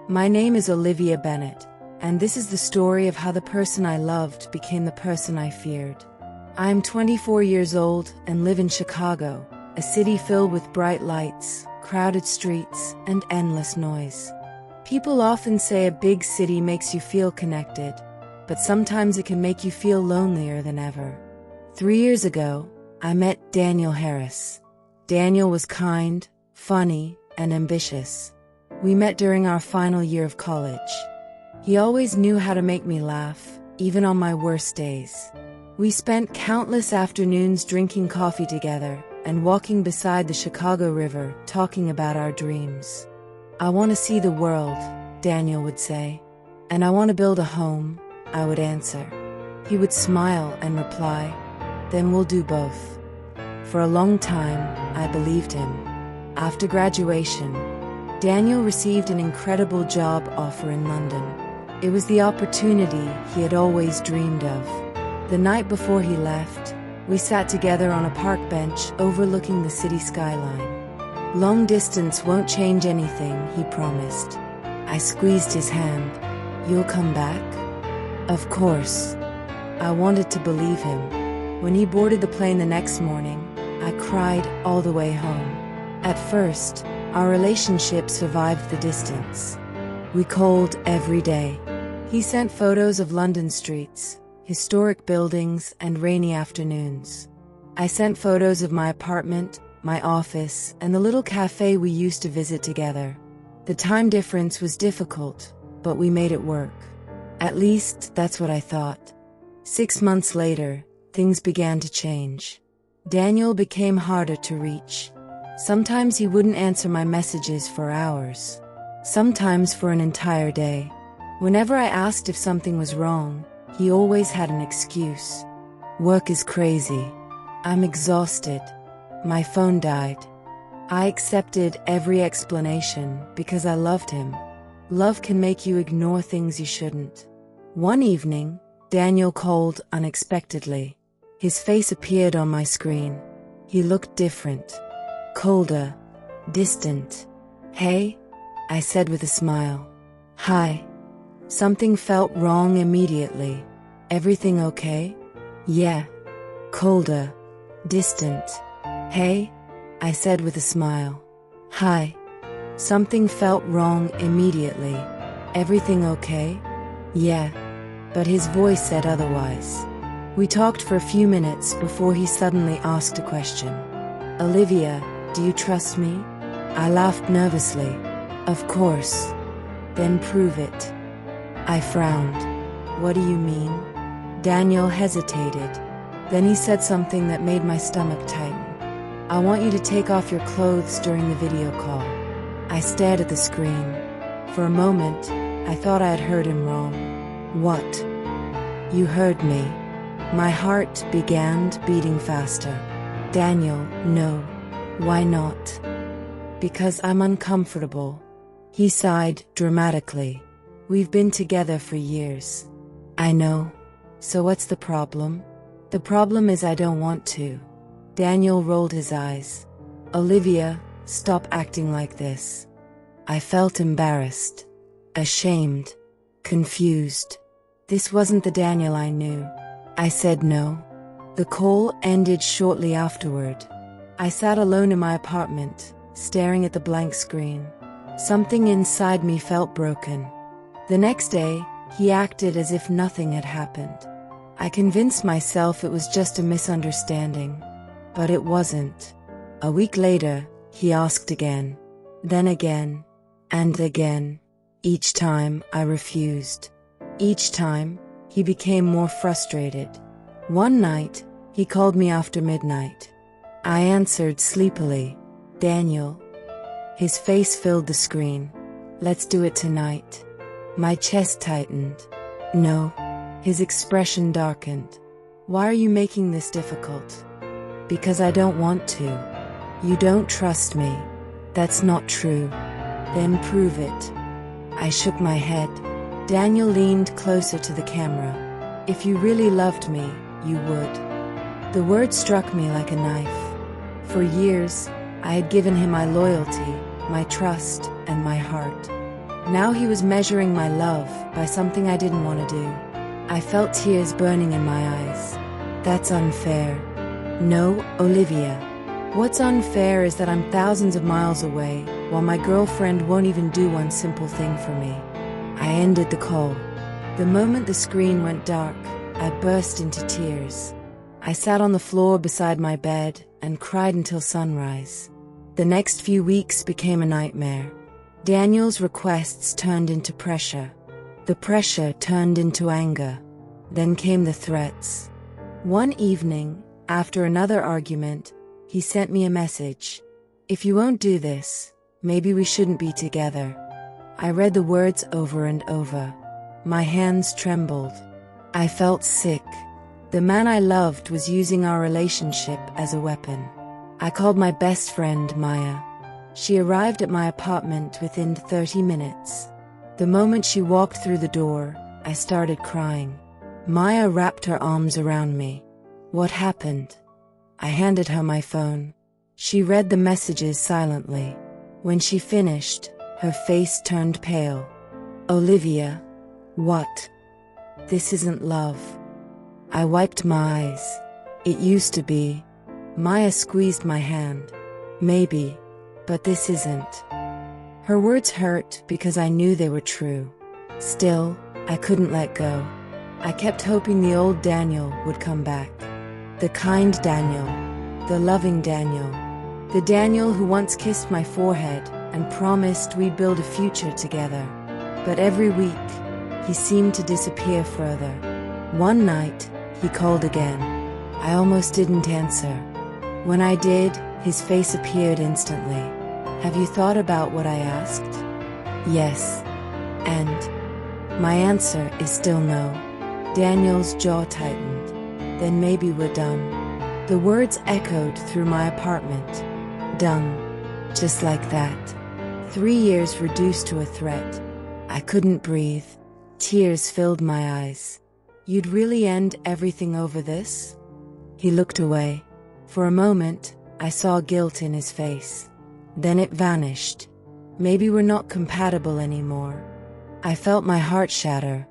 My name is Olivia Bennett, and this is the story of how the person I loved became the person I feared. I am 24 years old and live in Chicago, a city filled with bright lights, crowded streets, and endless noise. People often say a big city makes you feel connected, but sometimes it can make you feel lonelier than ever. 3 years ago, I met Daniel Harris. Daniel was kind, funny, and ambitious. We met during our final year of college. He always knew how to make me laugh, even on my worst days. We spent countless afternoons drinking coffee together and walking beside the Chicago River, talking about our dreams. "I want to see the world," Daniel would say. "And I want to build a home," I would answer. He would smile and reply, "Then we'll do both." For a long time, I believed him. After graduation, Daniel received an incredible job offer in London. It was the opportunity he had always dreamed of. The night before he left, we sat together on a park bench overlooking the city skyline. "Long distance won't change anything," he promised. I squeezed his hand. "You'll come back?" Of course. I wanted to believe him. When he boarded the plane the next morning, I cried all the way home. At first, our relationship survived the distance. We called every day. He sent photos of London streets, historic buildings, and rainy afternoons. I sent photos of my apartment, my office, and the little cafe we used to visit together. The time difference was difficult, but we made it work. At least, that's what I thought. 6 months later, things began to change. Daniel became harder to reach. Sometimes he wouldn't answer my messages for hours. Sometimes for an entire day. Whenever I asked if something was wrong, he always had an excuse. "Work is crazy. I'm exhausted. My phone died." I accepted every explanation because I loved him. Love can make you ignore things you shouldn't. One evening, Daniel called unexpectedly. His face appeared on my screen. He looked different. Colder. Distant. "Hey?" I said with a smile. "Hi." Something felt wrong immediately. "Everything okay?" "Yeah." Colder. Distant. "Hey?" I said with a smile. "Hi." Something felt wrong immediately. "Everything okay?" "Yeah." But his voice said otherwise. We talked for a few minutes before he suddenly asked a question. "Olivia, do you trust me?" I laughed nervously. "Of course." "Then prove it." I frowned. "What do you mean?" Daniel hesitated. Then he said something that made my stomach tighten. "I want you to take off your clothes during the video call." I stared at the screen. For a moment, I thought I had heard him wrong. "What?" "You heard me." My heart began beating faster. "Daniel, no." "Why not?" "Because I'm uncomfortable." He sighed dramatically. "We've been together for years." "I know. So what's the problem?" "The problem is I don't want to." Daniel rolled his eyes. "Olivia, stop acting like this." I felt embarrassed, ashamed, confused. This wasn't the Daniel I knew. I said no. The call ended shortly afterward. I sat alone in my apartment, staring at the blank screen. Something inside me felt broken. The next day, he acted as if nothing had happened. I convinced myself it was just a misunderstanding. But it wasn't. A week later, he asked again. Then again. And again. Each time, I refused. Each time, he became more frustrated. One night, he called me after midnight. I answered sleepily. "Daniel." His face filled the screen. "Let's do it tonight." My chest tightened. "No." His expression darkened. "Why are you making this difficult?" "Because I don't want to." "You don't trust me." "That's not true." "Then prove it." I shook my head. Daniel leaned closer to the camera. "If you really loved me, you would." The word struck me like a knife. For years, I had given him my loyalty, my trust, and my heart. Now he was measuring my love by something I didn't want to do. I felt tears burning in my eyes. That's unfair. No, Olivia. What's unfair is that I'm thousands of miles away, while my girlfriend won't even do one simple thing for me. I ended the call. The moment the screen went dark, I burst into tears. I sat on the floor beside my bed and cried until sunrise. The next few weeks became a nightmare. Daniel's requests turned into pressure. The pressure turned into anger. Then came the threats. One evening, after another argument, he sent me a message. If you won't do this, maybe we shouldn't be together. I read the words over and over. My hands trembled. I felt sick. The man I loved was using our relationship as a weapon. I called my best friend, Maya. She arrived at my apartment within 30 minutes. The moment she walked through the door, I started crying. Maya wrapped her arms around me. What happened? I handed her my phone. She read the messages silently. When she finished, her face turned pale. Olivia, what? This isn't love. I wiped my eyes. It used to be. Maya squeezed my hand. Maybe, but this isn't. Her words hurt because I knew they were true. Still, I couldn't let go. I kept hoping the old Daniel would come back. The kind Daniel. The loving Daniel. The Daniel who once kissed my forehead and promised we'd build a future together. But every week, he seemed to disappear further. One night, he called again. I almost didn't answer. When I did, his face appeared instantly. Have you thought about what I asked? Yes. And? My answer is still no. Daniel's jaw tightened. Then maybe we're done. The words echoed through my apartment. Done. Just like that. 3 years reduced to a threat. I couldn't breathe. Tears filled my eyes. You'd really end everything over this? He looked away. For a moment, I saw guilt in his face. Then it vanished. Maybe we're not compatible anymore. I felt my heart shatter.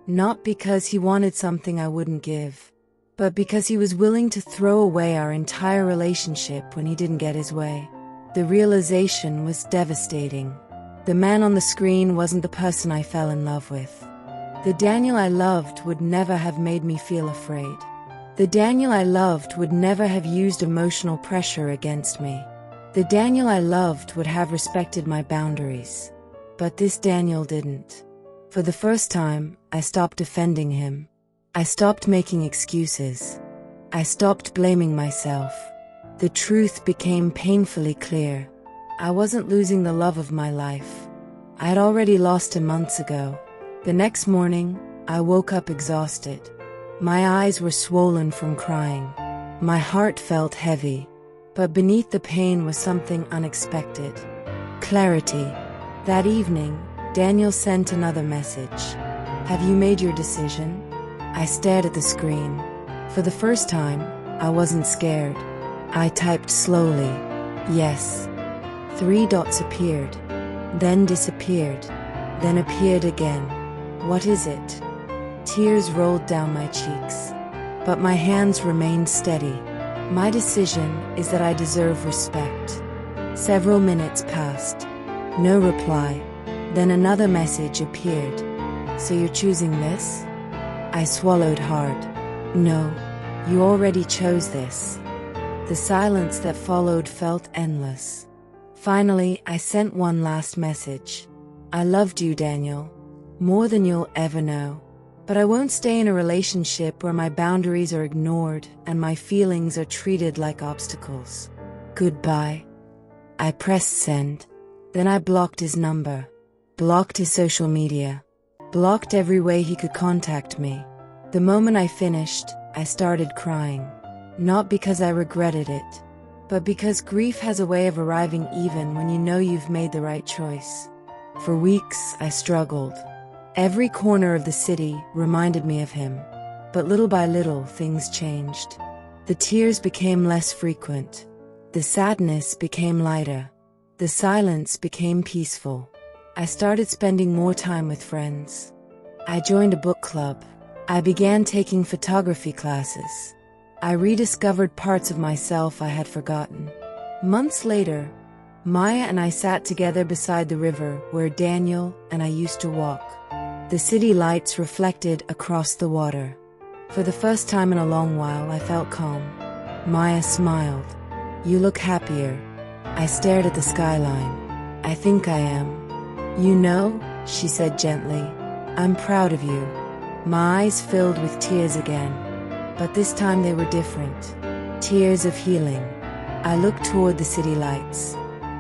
Not because he wanted something I wouldn't give, but because he was willing to throw away our entire relationship when he didn't get his way. The realization was devastating. The man on the screen wasn't the person I fell in love with. The Daniel I loved would never have made me feel afraid. The Daniel I loved would never have used emotional pressure against me. The Daniel I loved would have respected my boundaries. But this Daniel didn't. For the first time, I stopped defending him. I stopped making excuses. I stopped blaming myself. The truth became painfully clear. I wasn't losing the love of my life. I had already lost him months ago. The next morning, I woke up exhausted. My eyes were swollen from crying. My heart felt heavy. But beneath the pain was something unexpected. Clarity. That evening, Daniel sent another message. Have you made your decision? I stared at the screen. For the first time, I wasn't scared. I typed slowly. Yes. 3 dots appeared. Then disappeared. Then appeared again. What is it? Tears rolled down my cheeks. But my hands remained steady. My decision is that I deserve respect. Several minutes passed. No reply. Then another message appeared. So you're choosing this? I swallowed hard. No, you already chose this. The silence that followed felt endless. Finally, I sent one last message. I loved you, Daniel. More than you'll ever know. But I won't stay in a relationship where my boundaries are ignored and my feelings are treated like obstacles. Goodbye. I pressed send. Then I blocked his number. Blocked his social media. Blocked every way he could contact me. The moment I finished, I started crying. Not because I regretted it, but because grief has a way of arriving even when you know you've made the right choice. For weeks, I struggled. Every corner of the city reminded me of him. But little by little, things changed. The tears became less frequent. The sadness became lighter. The silence became peaceful. I started spending more time with friends. I joined a book club. I began taking photography classes. I rediscovered parts of myself I had forgotten. Months later, Maya and I sat together beside the river where Daniel and I used to walk. The city lights reflected across the water. For the first time in a long while, I felt calm. Maya smiled. "You look happier." I stared at the skyline. "I think I am." "You know," she said gently, "I'm proud of you." My eyes filled with tears again. But this time they were different. Tears of healing. I looked toward the city lights.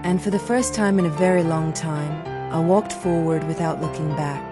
And for the first time in a very long time, I walked forward without looking back.